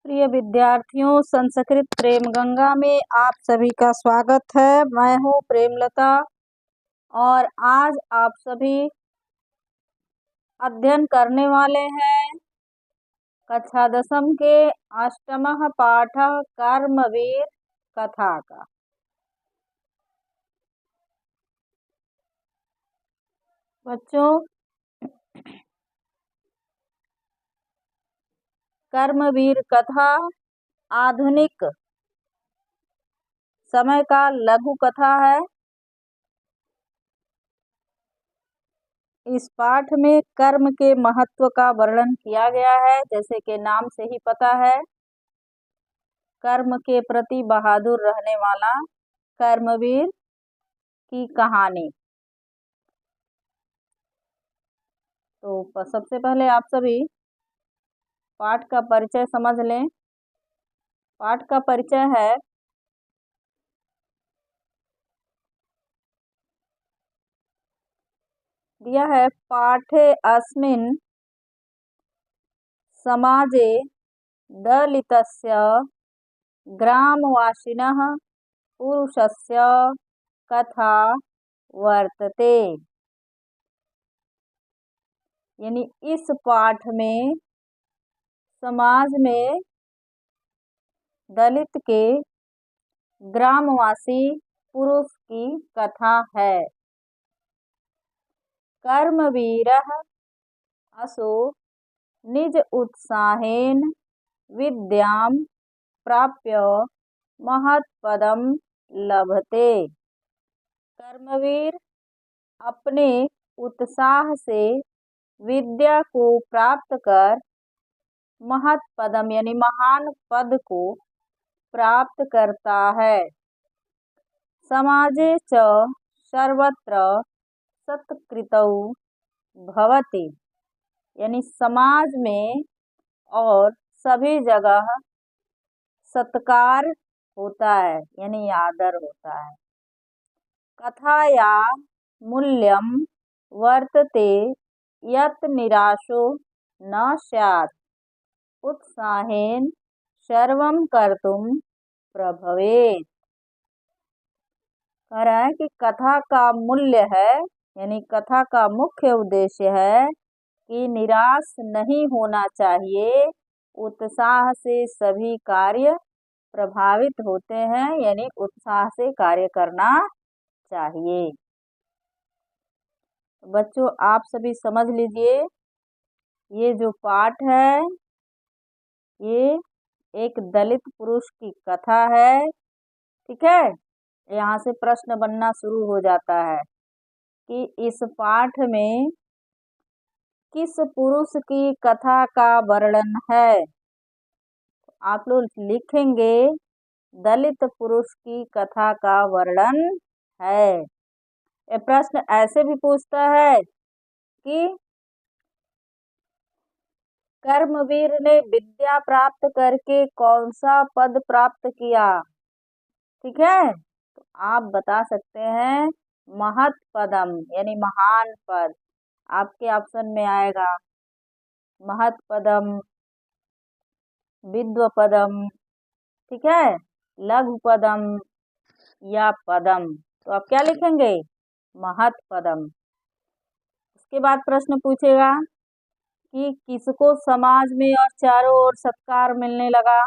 प्रिय विद्यार्थियों, संस्कृत प्रेम गंगा में आप सभी का स्वागत है। मैं हूँ प्रेमलता और आज आप सभी अध्ययन करने वाले हैं कक्षा दशम के अष्टमः पाठ कर्मवीर कथा का। बच्चों, कर्मवीर कथा आधुनिक समय का लघु कथा है। इस पाठ में कर्म के महत्व का वर्णन किया गया है। जैसे कि नाम से ही पता है, कर्म के प्रति बहादुर रहने वाला कर्मवीर की कहानी। तो सबसे पहले आप सभी पाठ का परिचय समझ लें। पाठ का परिचय है, दिया है, पाठे अस्मिन् समाजे दलितस्य ग्रामवासिनः पुरुषस्य कथा वर्तते। यानी इस पाठ में समाज में दलित के ग्रामवासी पुरुष की कथा है। कर्मवीरः असो निज उत्साहेन विद्यां प्राप्य महत्पदम लभते। कर्मवीर अपने उत्साह से विद्या को प्राप्त कर महत्पदम यानी महान पद को प्राप्त करता है। समाजे च सर्वत्र सत्कृतौ भवति, यानी समाज में और सभी जगह सत्कार होता है, यानी आदर होता है। कथाया मूल्यम वर्तते यत् निराशो न स्यात् उत्साहेन सर्वं कर्तुम प्रभवेत्। कह रहा है कि कथा का मूल्य है, यानी कथा का मुख्य उद्देश्य है कि निराश नहीं होना चाहिए, उत्साह से सभी कार्य प्रभावित होते हैं, यानी उत्साह से कार्य करना चाहिए। बच्चों, आप सभी समझ लीजिए, ये जो पाठ है ये एक दलित पुरुष की कथा है। ठीक है, यहाँ से प्रश्न बनना शुरू हो जाता है कि इस पाठ में किस पुरुष की कथा का वर्णन है। आप लोग लिखेंगे दलित पुरुष की कथा का वर्णन है। ये प्रश्न ऐसे भी पूछता है कि कर्मवीर ने विद्या प्राप्त करके कौन सा पद प्राप्त किया। ठीक है, तो आप बता सकते हैं महत्पदम यानी महान पद। आपके ऑप्शन में आएगा महत्पदम, विद्वपदम, ठीक है, लघुपदम या पदम। तो आप क्या लिखेंगे? महत्पदम। उसके बाद प्रश्न पूछेगा कि किसको समाज में और चारों ओर सत्कार मिलने लगा।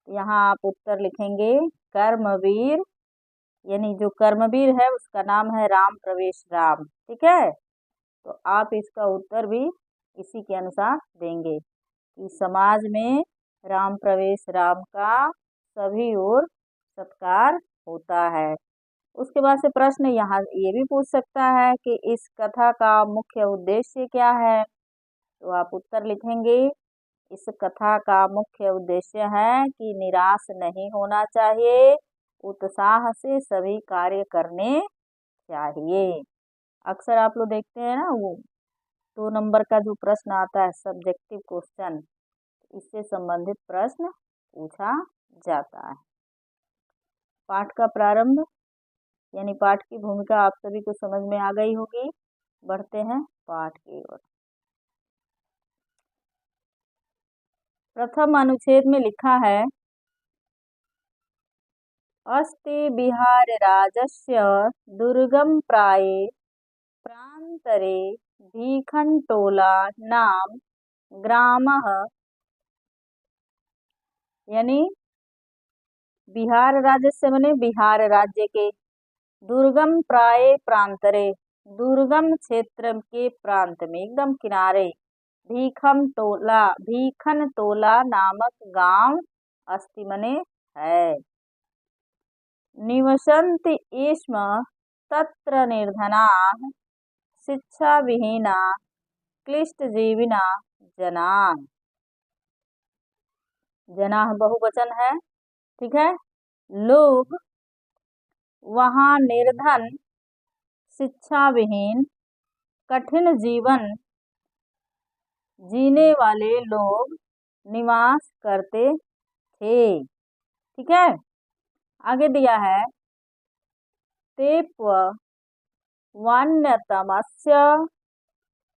यहाँ आप उत्तर लिखेंगे कर्मवीर, यानी जो कर्मवीर है उसका नाम है राम प्रवेश राम। ठीक है, तो आप इसका उत्तर भी इसी के अनुसार देंगे कि समाज में राम प्रवेश राम का सभी ओर सत्कार होता है। उसके बाद से प्रश्न यहाँ ये भी पूछ सकता है कि इस कथा का मुख्य उद्देश्य क्या है। तो आप उत्तर लिखेंगे इस कथा का मुख्य उद्देश्य है कि निराश नहीं होना चाहिए, उत्साह से सभी कार्य करने चाहिए। अक्सर आप लोग देखते हैं ना, वो 2 नंबर का जो प्रश्न आता है सब्जेक्टिव क्वेश्चन, इससे संबंधित प्रश्न पूछा जाता है। पाठ का प्रारंभ यानी पाठ की भूमिका आप सभी को समझ में आ गई होगी। बढ़ते हैं पाठ की ओर। प्रथम अनुच्छेद में लिखा है अस्ति बिहारराजस्य दुर्गम प्राये प्रान्तरे भीखंटोला नाम ग्रामः, यानी बिहार राज्य से बने बिहार राज्य के दुर्गम प्राय प्रांतरे, दुर्गम क्षेत्र के प्रांत में एकदम किनारे भीखन टोला नामक गांव अस्ति मने है। निवसन्ति स्म तत्र निर्धनाः शिक्षा विहीना क्लिष्टजीविना जनाः। जनाः बहुवचन है, ठीक है। लोग वहाँ निर्धन, शिक्षा विहीन, कठिन जीवन जीने वाले लोग निवास करते थे, ठीक है। आगे दिया है तेप्व वान्यतमस्य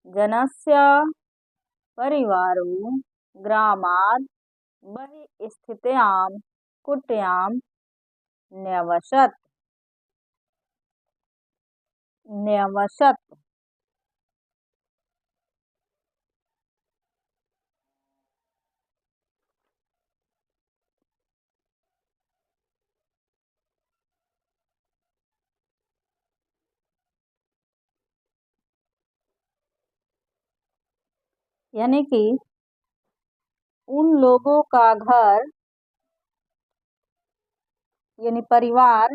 जनस्य परिवारो ग्रामात् बहिस्थितायां कुट्यां न्यवसत्। यानी कि उन लोगों का घर यानी परिवार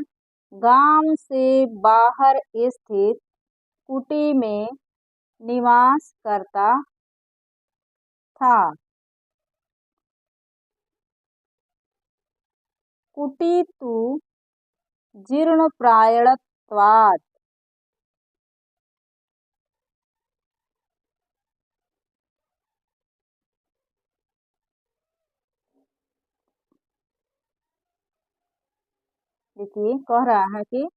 गांव से बाहर स्थित कुटी में निवास करता था। कुटी तु जीर्णप्रायत्वात्, देखिए कह रहा है कि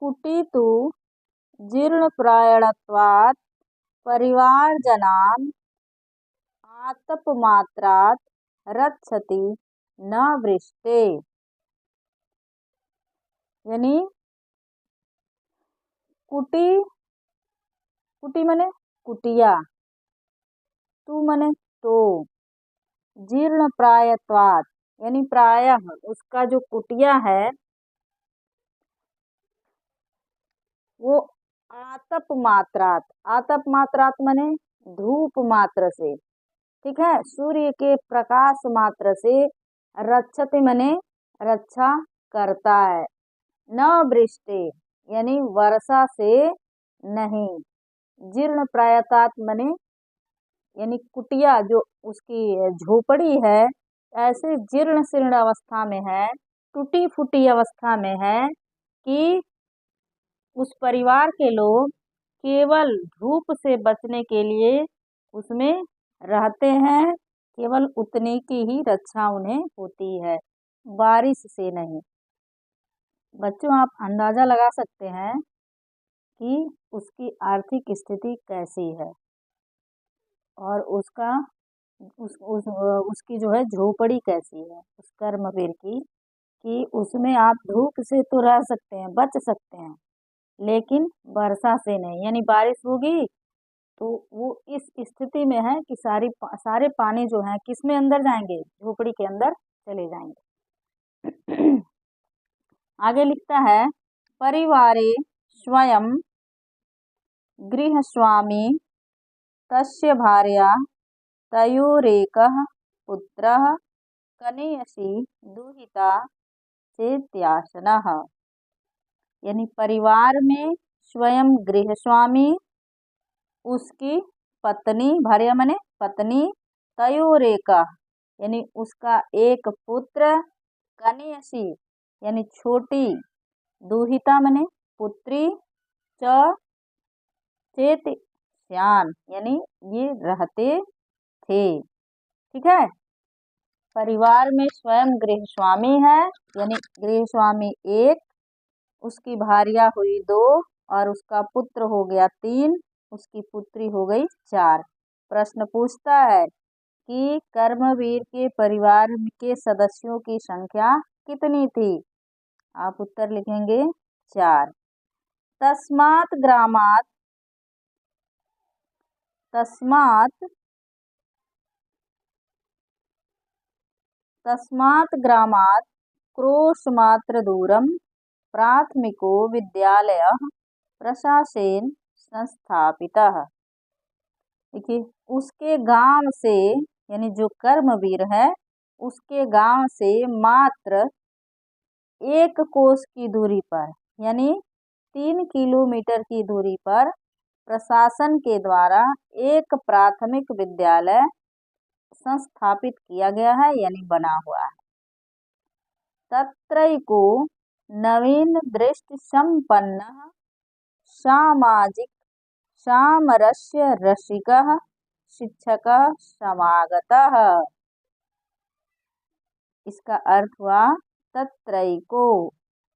कुटी तु जीर्णप्रायत्वात् परिवारजनान् आतपमात्रात् रक्षति न वृष्टे, यानी कुटी मने कुटिया, तू मने तो, जीर्ण प्रायत्वात् यानी प्रायः उसका जो कुटिया है वो आतप मात्रात मने धूप मात्र से, ठीक है, सूर्य के प्रकाश मात्र से रक्षति मने रक्षा करता है, न वृष्टि यानी वर्षा से नहीं, जीर्ण प्रायतात मने यानी कुटिया जो उसकी झोपड़ी है ऐसे जीर्ण शीर्ण अवस्था में है, टूटी फूटी अवस्था में है कि उस परिवार के लोग केवल धूप से बचने के लिए उसमें रहते हैं, केवल उतनी की ही रक्षा उन्हें होती है, बारिश से नहीं। बच्चों आप अंदाजा लगा सकते हैं कि उसकी आर्थिक स्थिति कैसी है और उसकी जो है झोपड़ी कैसी है उस कर्मवीर की, कि उसमें आप धूप से तो रह सकते हैं, बच सकते हैं, लेकिन वर्षा से नहीं, यानी बारिश होगी तो वो इस स्थिति में है कि सारे पानी जो है किस में अंदर जाएंगे, झोपड़ी के अंदर चले जाएंगे। आगे लिखता है परिवारे स्वयं गृहस्वामी तस्य भार्या तयोरेकः पुत्रः कनीयसी दुहिता चेत्यासनः, यानी परिवार में स्वयं गृहस्वामी, उसकी पत्नी, भार्या मने पत्नी, तयोरेका यानी उसका एक पुत्र, कनीयसी यानी छोटी, दुहिता मने पुत्री, चेत श्यान यानी ये रहते थे, ठीक है। परिवार में स्वयं गृहस्वामी है यानी गृहस्वामी एक, उसकी भार्या हुई 2 और उसका पुत्र हो गया 3, उसकी पुत्री हो गई 4। प्रश्न पूछता है कि कर्मवीर के परिवार के सदस्यों की संख्या कितनी थी? आप उत्तर लिखेंगे 4। तस्मात् ग्रामात् क्रोशमात्र दूरम प्राथमिको विद्यालयः प्रशासेन संस्थापितः। देखिए, उसके गांव से यानी जो कर्मवीर है उसके गांव से मात्र 1 कोस की दूरी पर यानी 3 किलोमीटर की दूरी पर प्रशासन के द्वारा एक प्राथमिक विद्यालय संस्थापित किया गया है यानी बना हुआ है। तत्रैको नवीन दृष्टि संपन्न सामाजिक सामरस्य रसिकः शिक्षकः समागतः। इसका अर्थ हुआ तत्रैको,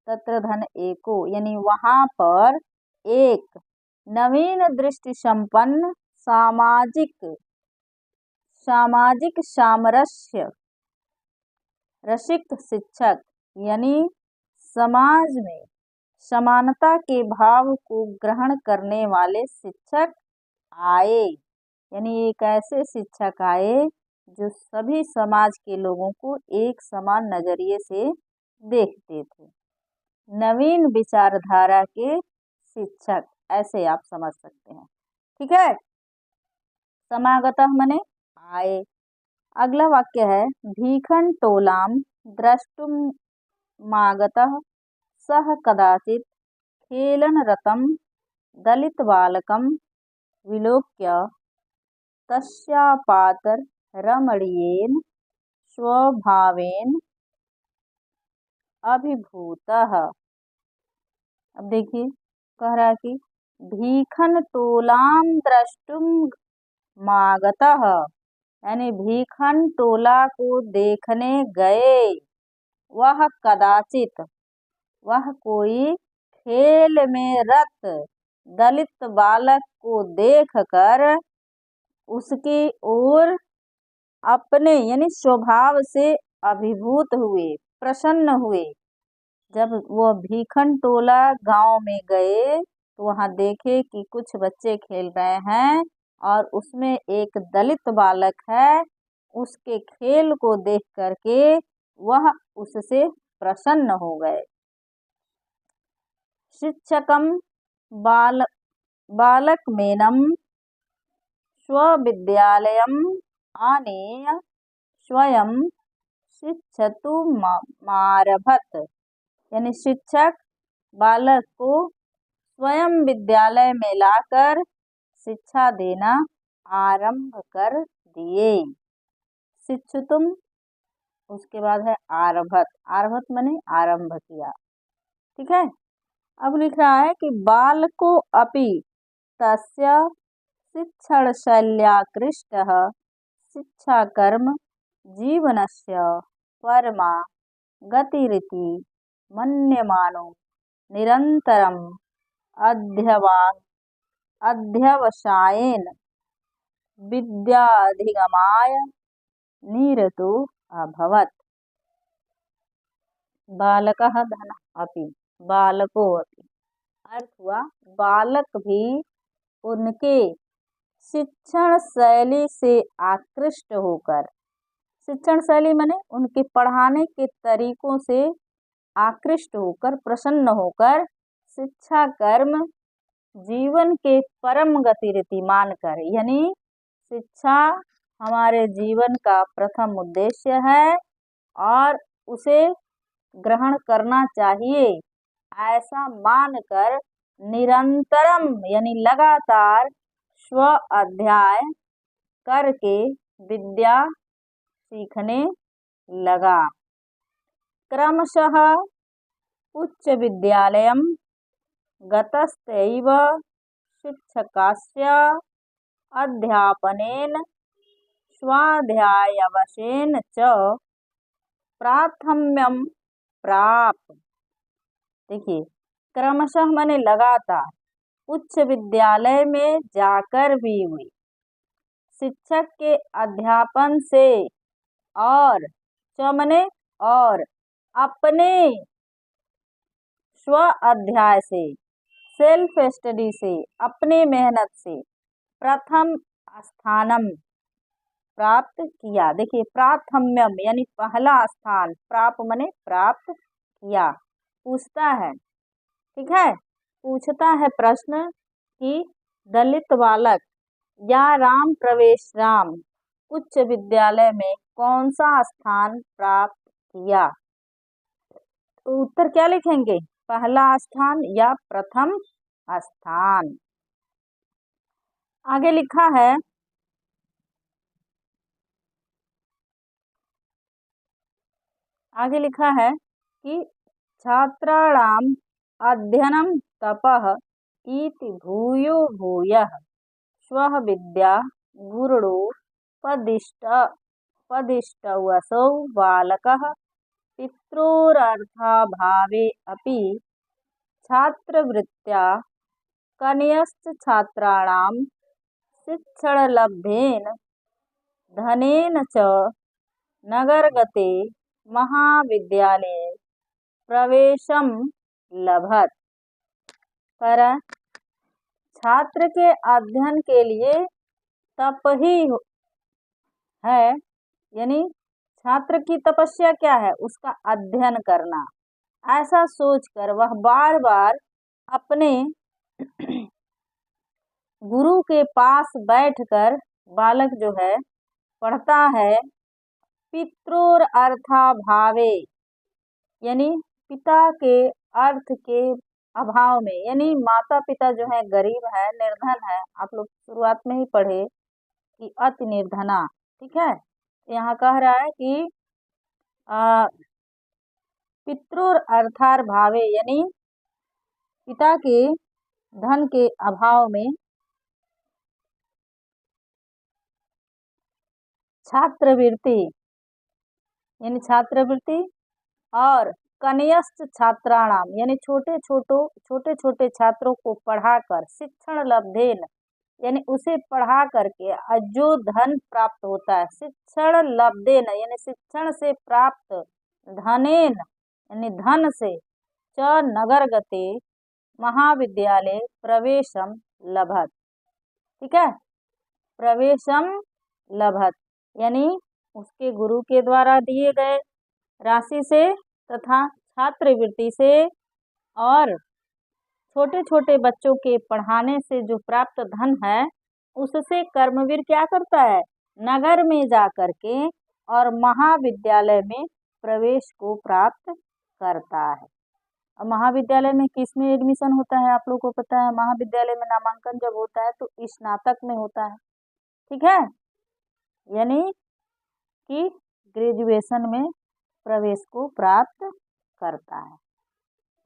तत्र धन एको यानी वहां पर एक नवीन दृष्टि संपन्न सामाजिक सामरस्य रसिक शिक्षक यानी समाज में समानता के भाव को ग्रहण करने वाले शिक्षक आए। यानी एक ऐसे शिक्षक आए जो सभी समाज के लोगों को एक समान नजरिए से देखते थे। नवीन विचारधारा के शिक्षक, ऐसे आप समझ सकते हैं। ठीक है, समागतः मने आए। अगला वाक्य है भीखन टोलाम द्रष्टुमागतः सह कदाचित खेलन रतम दलित बालकम विलोक्य तस्यापातर रमणीयेन स्वभावेन अभिभूतः। अब देखिए, कह रहा है कि भीखन टोलाम द्रष्टुम मागतः यानी भीखन टोला को देखने गए। वह कदाचित, वह कोई खेल में रत दलित बालक को देखकर उसकी ओर अपने यानी स्वभाव से अभिभूत हुए, प्रसन्न हुए। जब वो भीखन टोला गांव में गए तो वहां देखे कि कुछ बच्चे खेल रहे हैं और उसमें एक दलित बालक है। उसके खेल को देख करके वह उससे प्रसन्न हो गए। शिक्षकम बालकमेनं स्वविद्यालयम् आनीय स्वयं शिक्षितुमारभत यानी शिक्षक बालक को स्वयं विद्यालय में लाकर शिक्षा देना आरंभ कर दिए। शिक्षितुम, उसके बाद है आरभत, आरभत माने आरंभ किया। ठीक है, अब लिख रहा है कि बालको अपि तस्य शिक्षणशैल्याकृष्टः शिक्षाकर्म जीवनस्य परमा गतिरिति मन्यमानो निरन्तरम् अध्यवसायेन विद्याधिगमाय निरतो अभवत्। बालकः धन अपि, बालको अपि अर्थ हुआ बालक भी उनके शिक्षण शैली से आकृष्ट होकर, शिक्षण शैली माने उनके पढ़ाने के तरीकों से आकृष्ट होकर, प्रसन्न होकर शिक्षा कर्म जीवन के परम गतिरीति मानकर, यानी शिक्षा हमारे जीवन का प्रथम उद्देश्य है और उसे ग्रहण करना चाहिए, ऐसा मानकर निरंतरम यानी लगातार स्व अध्याय करके विद्या सीखने लगा। क्रमशः उच्च विद्यालयं गतस्तैव शिक्षकस्य अध्यापनेन स्वाध्यायावशेन च प्राथम्यम प्राप्त। देखिए, क्रमशः माने लगातार उच्च विद्यालय में जाकर भी हुई, शिक्षक के अध्यापन से और चमने और अपने स्व अध्याय से, सेल्फ स्टडी से, अपने मेहनत से प्रथम स्थानम प्राप्त किया। देखिए प्राथम्यम यानी पहला स्थान, प्राप्त मने प्राप्त किया, पूछता है, ठीक है, पूछता है प्रश्न कि दलित बालक या राम प्रवेश राम उच्च विद्यालय में कौन सा स्थान प्राप्त किया। तो उत्तर क्या लिखेंगे, पहला स्थान या प्रथम स्थान। आगे लिखा है, आगे लिखा है कि छात्राणाम अध्ययनम तपः इति भूयो भूयः स्वः विद्या गुरुडो पदिष्टवसौ बालकः पित्रोरर्थाभावे अपि छात्रवृत्त्या कनियश्च छात्राणां शिक्षणलब्धेन धनेन च नगरगते महाविद्यालये प्रवेशम लभत। पर छात्र के अध्ययन के लिए तप ही है, यानी छात्र की तपस्या क्या है, उसका अध्ययन करना। ऐसा सोचकर वह बार बार अपने गुरु के पास बैठकर बालक जो है पढ़ता है, पित्रोर अर्थाभावे यानी पिता के अर्थ के अभाव में, यानी माता पिता जो है गरीब है, निर्धन है। आप लोग शुरुआत में ही पढ़े कि अति निर्धना, ठीक है। यहाँ कह रहा है कि पित्रोर अर्थार भावे यानी पिता के धन के अभाव में छात्रवृत्ति यानी छात्रवृत्ति और कनियश्च छात्राणाम यानी छोटे छोटे छात्रों को पढ़ाकर शिक्षण लब्धेन यानी उसे पढ़ा करके जो धन प्राप्त होता है, शिक्षण लब्धेन यानी शिक्षण से प्राप्त, धनेन यानी धन से, च नगरगते महाविद्यालय प्रवेशम लभत, ठीक है, प्रवेशम लभत यानी उसके गुरु के द्वारा दिए गए राशि से तथा छात्रवृत्ति से और छोटे छोटे बच्चों के पढ़ाने से जो प्राप्त धन है, उससे कर्मवीर क्या करता है, नगर में जा करके और महाविद्यालय में प्रवेश को प्राप्त करता है। अब महाविद्यालय में किस में एडमिशन होता है, आप लोगों को पता है। महाविद्यालय में नामांकन जब होता है तो स्नातक में होता है, ठीक है, यानी कि ग्रेजुएशन में प्रवेश को प्राप्त करता है।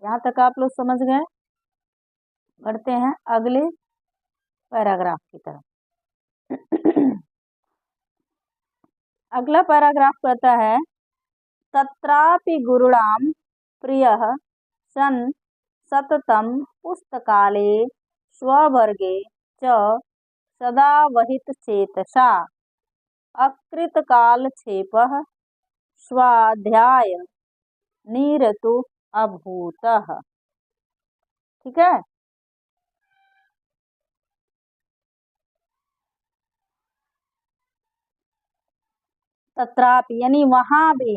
यहाँ तक आप लोग समझ गए। बढ़ते हैं अगले पैराग्राफ की तरफ। अगला पैराग्राफ कहता है, तत्रापि गुरुणाम प्रियः सन् सततं पुस्तकालये स्ववर्गे च सदा वहित चेतसा अकृतकालक्षेपः स्वाध्याय निरतो अभूतः, ठीक है। तत्रापि यानी वहां भी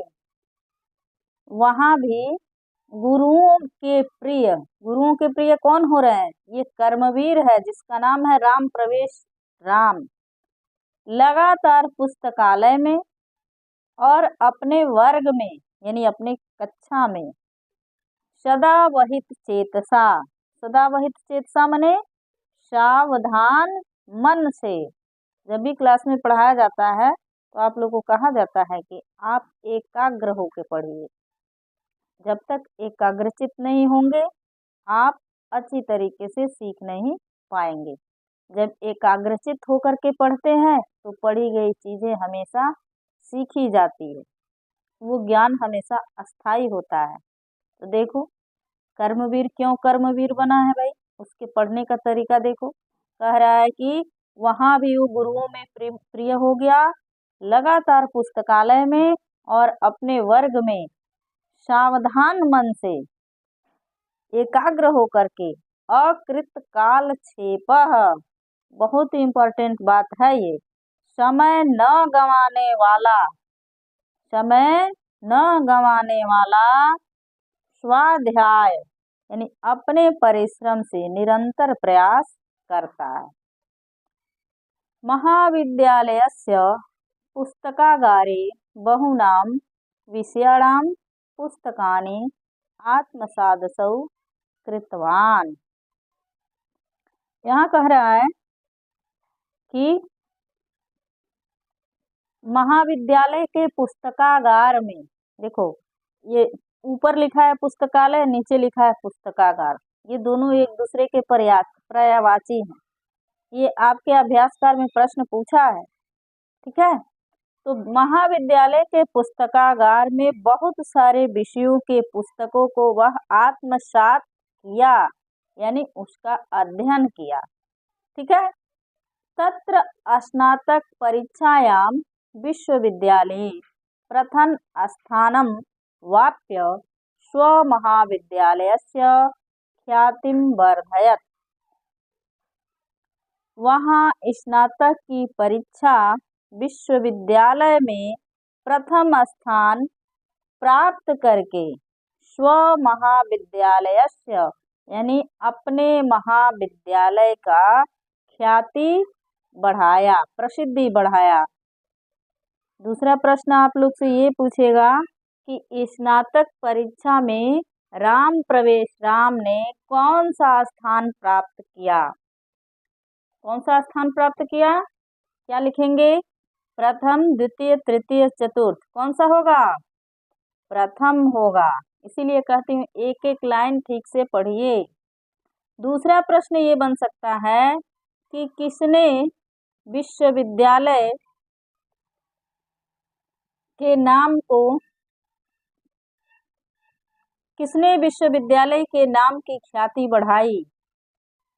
गुरुओं के प्रिय कौन हो रहे हैं, ये कर्मवीर है जिसका नाम है राम प्रवेश राम, लगातार पुस्तकालय में और अपने वर्ग में यानी अपने कक्षा में सदा वहित चेतसा मने सावधान मन से। जब भी क्लास में पढ़ाया जाता है तो आप लोगों को कहा जाता है कि आप एकाग्र होकर पढ़िए। जब तक एकाग्रचित नहीं होंगे आप अच्छी तरीके से सीख नहीं पाएंगे। जब एकाग्रचित होकर के पढ़ते हैं तो पढ़ी गई चीजें हमेशा सीखी जाती है, वो ज्ञान हमेशा अस्थाई होता है। तो देखो कर्मवीर क्यों कर्मवीर बना है भाई, उसके पढ़ने का तरीका देखो। कह रहा है कि वहाँ भी वो गुरुओं में प्रिय हो गया। लगातार पुस्तकालय में और अपने वर्ग में सावधान मन से एकाग्र होकर के अकृत काल क्षेपः, बहुत इम्पोर्टेंट बात है ये, समय न गंवाने वाला, समय न गंवाने वाला स्वाध्याय यानी अपने परिश्रम से निरंतर प्रयास करता है। महाविद्यालयस्य पुस्तकागारे बहूनां विषयाणां पुस्तकानि आत्मसादसौ कृतवान। यहाँ कह रहा है कि महाविद्यालय के पुस्तकागार में, देखो ये ऊपर लिखा है पुस्तकालय, नीचे लिखा है पुस्तकागार, ये दोनों एक दूसरे के पर्यायवाची हैं। ये आपके अभ्यासकार में प्रश्न पूछा है, ठीक है। तो महाविद्यालय के पुस्तकागार में बहुत सारे विषयों के पुस्तकों को वह आत्मसात किया, यानी उसका अध्ययन किया, ठीक है। तत्र स्नातक परीक्षायां विश्वविद्यालये प्रथम स्थानं वाप्य स्वमहाविद्यालयस्य ख्यातिं वर्धयत्। वहाँ स्नातक की परीक्षा विश्वविद्यालय में प्रथम स्थान प्राप्त करके स्व महाविद्यालयस्य यानी अपने महाविद्यालय का ख्याति बढ़ाया, प्रसिद्धि बढ़ाया। दूसरा प्रश्न आप लोग से ये पूछेगा कि स्नातक परीक्षा में राम प्रवेश राम ने कौन सा स्थान प्राप्त किया, कौन सा स्थान प्राप्त किया, क्या लिखेंगे, प्रथम द्वितीय तृतीय चतुर्थ, कौन सा होगा, प्रथम होगा। इसीलिए कहती हूँ एक एक लाइन ठीक से पढ़िए। दूसरा प्रश्न ये बन सकता है कि किसने विश्वविद्यालय के नाम को, किसने विश्वविद्यालय के नाम की ख्याति बढ़ाई,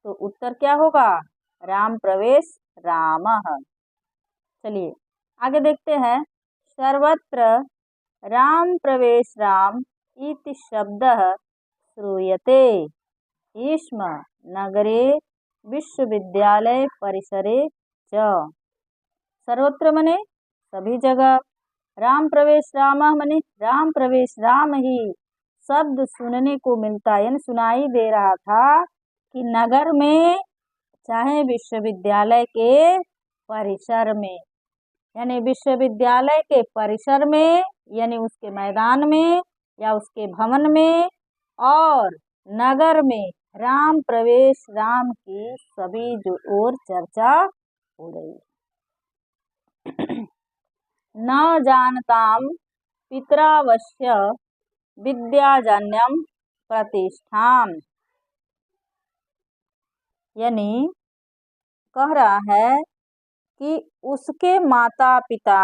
तो उत्तर क्या होगा, राम प्रवेश रामः। चलिए आगे देखते हैं। सर्वत्र राम प्रवेश राम इति शब्दः श्रूयते इस्म नगरे विश्वविद्यालय परिसरे च। सर्वत्र मने सभी जगह, राम प्रवेश रामः मने राम प्रवेश राम ही शब्द सुनने को मिलता, यानी सुनाई दे रहा था कि नगर में चाहे विश्वविद्यालय के परिसर में, यानी विश्वविद्यालय के परिसर में यानी उसके मैदान में या उसके भवन में और नगर में राम प्रवेश राम की सभी जो ओर चर्चा हो रही। न जानताम पितरावश्य विद्याजन्यम प्रतिष्ठाम, यानी कह रहा है कि उसके माता पिता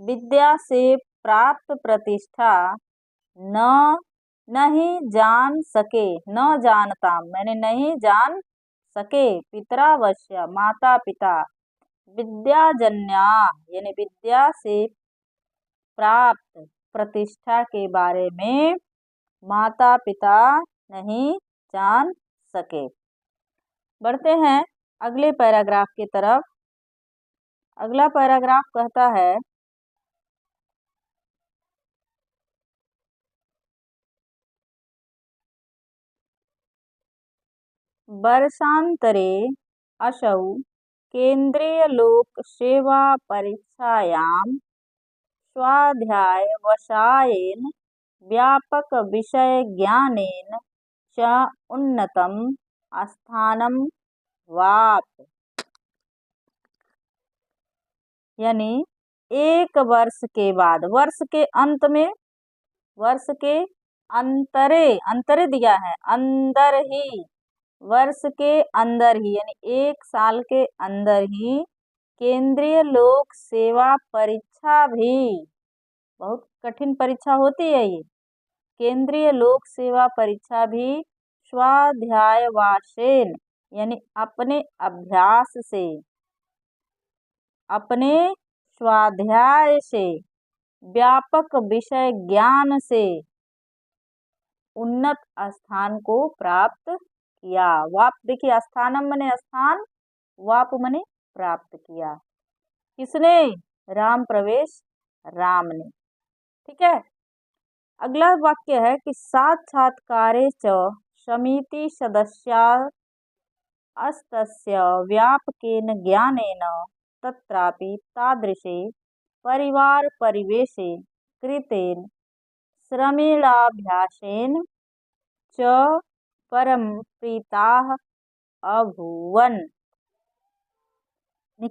विद्या से प्राप्त प्रतिष्ठा नहीं जान सके, न जानता मैंने नहीं जान सके, पितरावश्य माता पिता, विद्याजन्या यानी विद्या से प्राप्त प्रतिष्ठा के बारे में माता पिता नहीं जान सके। बढ़ते हैं अगले पैराग्राफ की तरफ। अगला पैराग्राफ कहता है, वर्षांतरे असौ केंद्रीय लोक सेवा परीक्षायां स्वाध्यायवशायेन व्यापक विषय ज्ञानेन च उन्नतम स्थानम वाप, यानी एक वर्ष के बाद, वर्ष के अंत में, वर्ष के अंतरे दिया है, अंदर ही, वर्ष के अंदर ही यानी एक साल के अंदर ही केंद्रीय लोक सेवा परीक्षा भी, बहुत कठिन परीक्षा होती है ये, केंद्रीय लोक सेवा परीक्षा भी स्वाध्यायवासेन यानी अपने अभ्यास से अपने स्वाध्याय से, व्यापक विषय ज्ञान से उन्नत स्थान को प्राप्त किया। वाप देखिए, स्थानम मने स्थान, वाप मने प्राप्त किया। किसने? राम प्रवेश राम ने। ठीक है। अगला वाक्य है कि साक्षात्कारे च समिति सदस्या अस्तस्य व्यापकेन ज्ञानेन तत्रापि तादृशे परिवार परिवेशे कृतेन श्रमेणाभ्यासेन च परम प्रीताः अभूवन।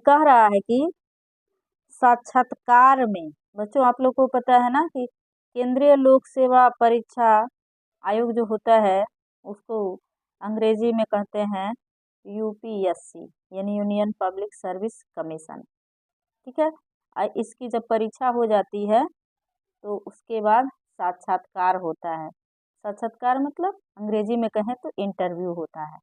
कह रहा है कि साक्षात्कार में, बच्चों आप लोग को पता है ना कि केंद्रीय लोक सेवा परीक्षा आयोग जो होता है उसको अंग्रेजी में कहते हैं यूपीएससी, यानी यूनियन पब्लिक सर्विस कमीशन। ठीक है। इसकी जब परीक्षा हो जाती है तो उसके बाद साक्षात्कार होता है। साक्षात्कार मतलब अंग्रेजी में कहें तो इंटरव्यू होता है।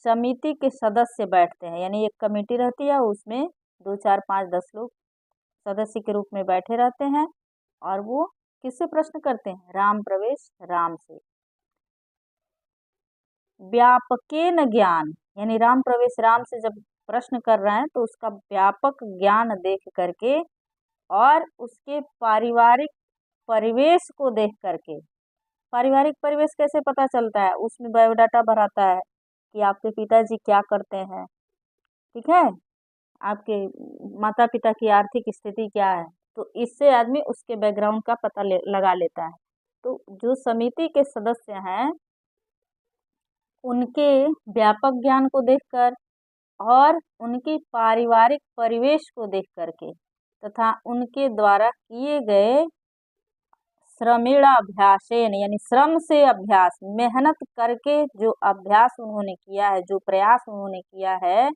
समिति के सदस्य बैठते हैं, यानी एक कमेटी रहती है, उसमें 2 4 5 10 लोग सदस्य के रूप में बैठे रहते हैं और वो किससे प्रश्न करते हैं? राम प्रवेश राम से। व्यापकेन ज्ञान, यानी राम प्रवेश राम से जब प्रश्न कर रहे हैं तो उसका व्यापक ज्ञान देख करके और उसके पारिवारिक परिवेश को देख करके। पारिवारिक परिवेश कैसे पता चलता है? उसमें बायोडाटा भराता है कि आपके पिताजी क्या करते हैं, ठीक है, आपके माता पिता की आर्थिक स्थिति क्या है, तो इससे आदमी उसके बैकग्राउंड का पता लगा लेता है। तो जो समिति के सदस्य हैं उनके व्यापक ज्ञान को देखकर और उनके पारिवारिक परिवेश को देख करके तथा उनके द्वारा किए गए श्रमेणाभ्यासेन, यानी श्रम से अभ्यास, मेहनत करके जो अभ्यास उन्होंने किया है, जो प्रयास उन्होंने किया है,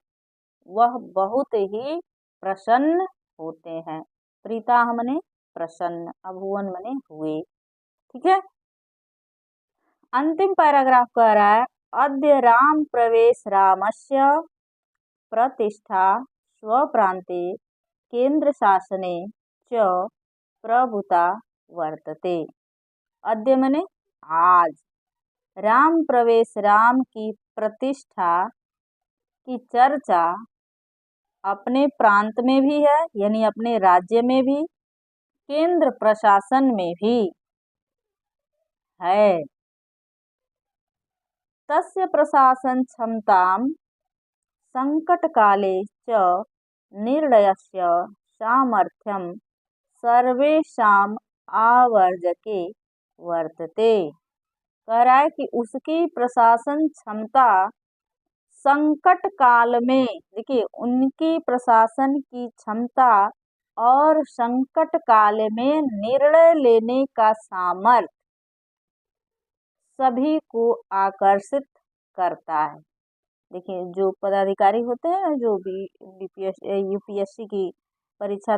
वह बहुत ही प्रसन्न होते हैं। प्रीता मने प्रसन्न, अभुवन मने हुए। ठीक है। अंतिम पैराग्राफ कह रहा है अद्य राम प्रवेश रामस्य प्रतिष्ठा स्वप्रांते केंद्र शासने च प्रभुता वर्तते। अद्य मने आज, राम प्रवेश राम की प्रतिष्ठा की चर्चा अपने प्रांत में भी है, यानी अपने राज्य में भी, केंद्र प्रशासन में भी है। तस्य प्रशासन क्षमतां संकट काले च निर्णयस्य सामर्थ्यं सर्वेषां आवर्जके वर्तते। कह रहा है कि उसकी प्रशासन क्षमता संकट काल में, देखिए उनकी प्रशासन की क्षमता और संकट काल में निर्णय लेने का सामर्थ्य सभी को आकर्षित करता है। देखिए जो पदाधिकारी होते हैं, जो भी यूपीएससी की परीक्षा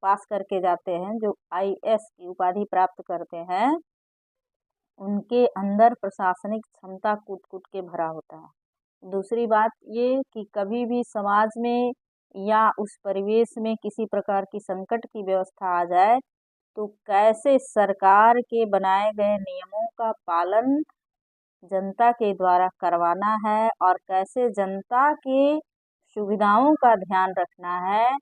पास करके जाते हैं, जो आईएएस की उपाधि प्राप्त करते हैं, उनके अंदर प्रशासनिक क्षमता कूट कूट के भरा होता है। दूसरी बात ये कि कभी भी समाज में या उस परिवेश में किसी प्रकार की संकट की व्यवस्था आ जाए तो कैसे सरकार के बनाए गए नियमों का पालन जनता के द्वारा करवाना है और कैसे जनता की सुविधाओं का ध्यान रखना है,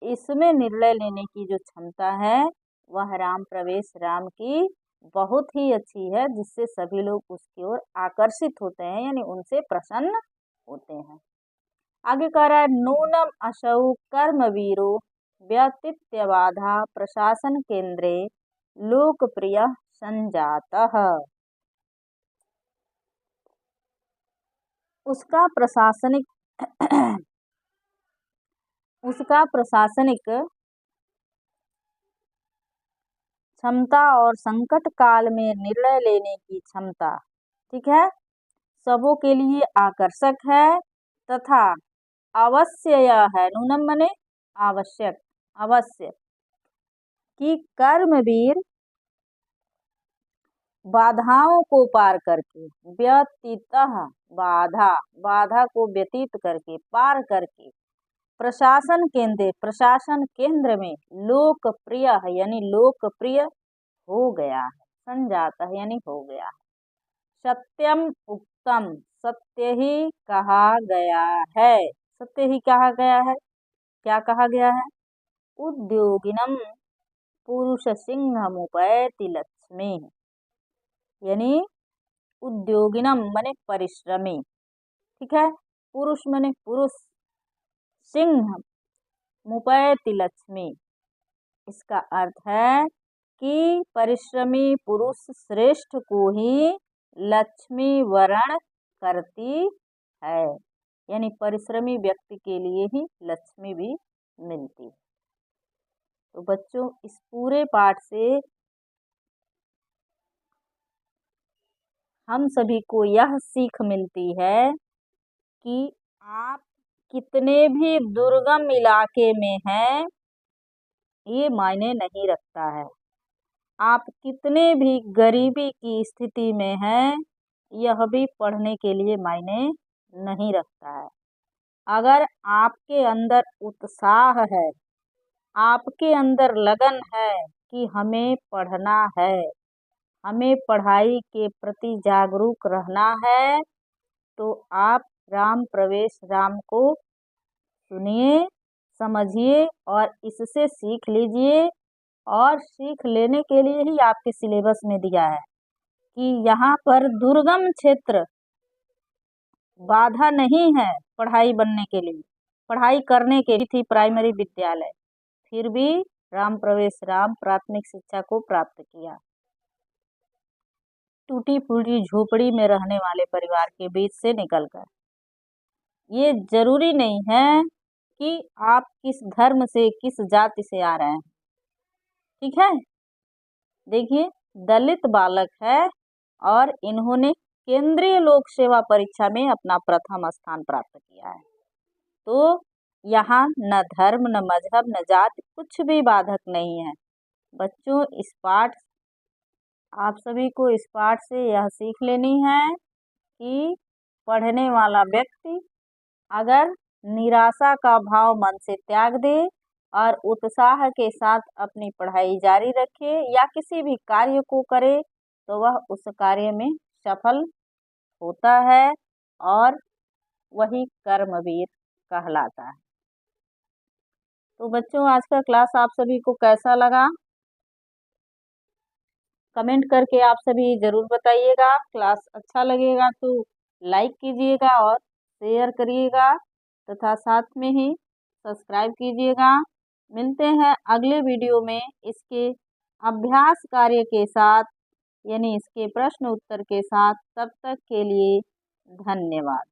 इसमें निर्णय लेने की जो क्षमता है वह राम प्रवेश राम की बहुत ही अच्छी है, जिससे सभी लोग उसकी ओर आकर्षित होते हैं, यानी उनसे प्रसन्न होते हैं। आगे कह रहा है नूनम असौ कर्मवीरो व्यतीत्यबाधा प्रशासन केंद्रे लोकप्रिय संजातः। उसका प्रशासनिक क्षमता और संकट काल में निर्णय लेने की क्षमता, ठीक है, सबों के लिए आकर्षक है तथा अवश्य यह है, नूनम मने आवश्यक, अवश्य, कि कर्मवीर बाधाओं को पार करके, व्यतीतः बाधा, बाधा को व्यतीत करके, पार करके, प्रशासन केंद्र में लोकप्रिय है यानी लोकप्रिय हो गया है, संजात है यानी हो गया है। सत्यम उक्तम, सत्य ही कहा गया है, सत्य ही कहा गया है। क्या कहा गया है? उद्योगिनम पुरुष सिंहमुपैति लक्ष्मी, यानी उद्योगिनम माने परिश्रमी, ठीक है। पुरुष माने पुरुष, सिंह मुपैति लक्ष्मी, इसका अर्थ है कि परिश्रमी पुरुष श्रेष्ठ को ही लक्ष्मी वरण करती है, यानी परिश्रमी व्यक्ति के लिए ही लक्ष्मी भी मिलती है। तो बच्चों इस पूरे पाठ से हम सभी को यह सीख मिलती है कि आप कितने भी दुर्गम इलाके में हैं ये मायने नहीं रखता है। आप कितने भी गरीबी की स्थिति में हैं यह भी पढ़ने के लिए मायने नहीं रखता है। अगर आपके अंदर उत्साह है, आपके अंदर लगन है कि हमें पढ़ना है, हमें पढ़ाई के प्रति जागरूक रहना है, तो आप राम प्रवेश राम को सुनिए, समझिए और इससे सीख लीजिए। और सीख लेने के लिए ही आपके सिलेबस में दिया है कि यहाँ पर दुर्गम क्षेत्र बाधा नहीं है पढ़ाई बनने के लिए, पढ़ाई करने के लिए थी प्राइमरी विद्यालय, फिर भी राम प्रवेश राम प्राथमिक शिक्षा को प्राप्त किया। टूटी फूटी झोपड़ी में रहने वाले परिवार के बीच से निकलकर। ये जरूरी नहीं है कि आप किस धर्म से किस जाति से आ रहे हैं, ठीक है। देखिए दलित बालक है और इन्होंने केंद्रीय लोक सेवा परीक्षा में अपना प्रथम स्थान प्राप्त किया है। तो यहाँ न धर्म न मजहब न जाति कुछ भी बाधक नहीं है। बच्चों इस पाठ आप सभी को इस पाठ से यह सीख लेनी है कि पढ़ने वाला व्यक्ति अगर निराशा का भाव मन से त्याग दे और उत्साह के साथ अपनी पढ़ाई जारी रखे या किसी भी कार्य को करे तो वह उस कार्य में सफल होता है और वही कर्मवीर कहलाता है। तो बच्चों आज का क्लास आप सभी को कैसा लगा कमेंट करके आप सभी ज़रूर बताइएगा। क्लास अच्छा लगेगा तो लाइक कीजिएगा और शेयर करिएगा तथा साथ में ही सब्सक्राइब कीजिएगा। मिलते हैं अगले वीडियो में इसके अभ्यास कार्य के साथ, यानी इसके प्रश्न उत्तर के साथ। तब तक के लिए धन्यवाद।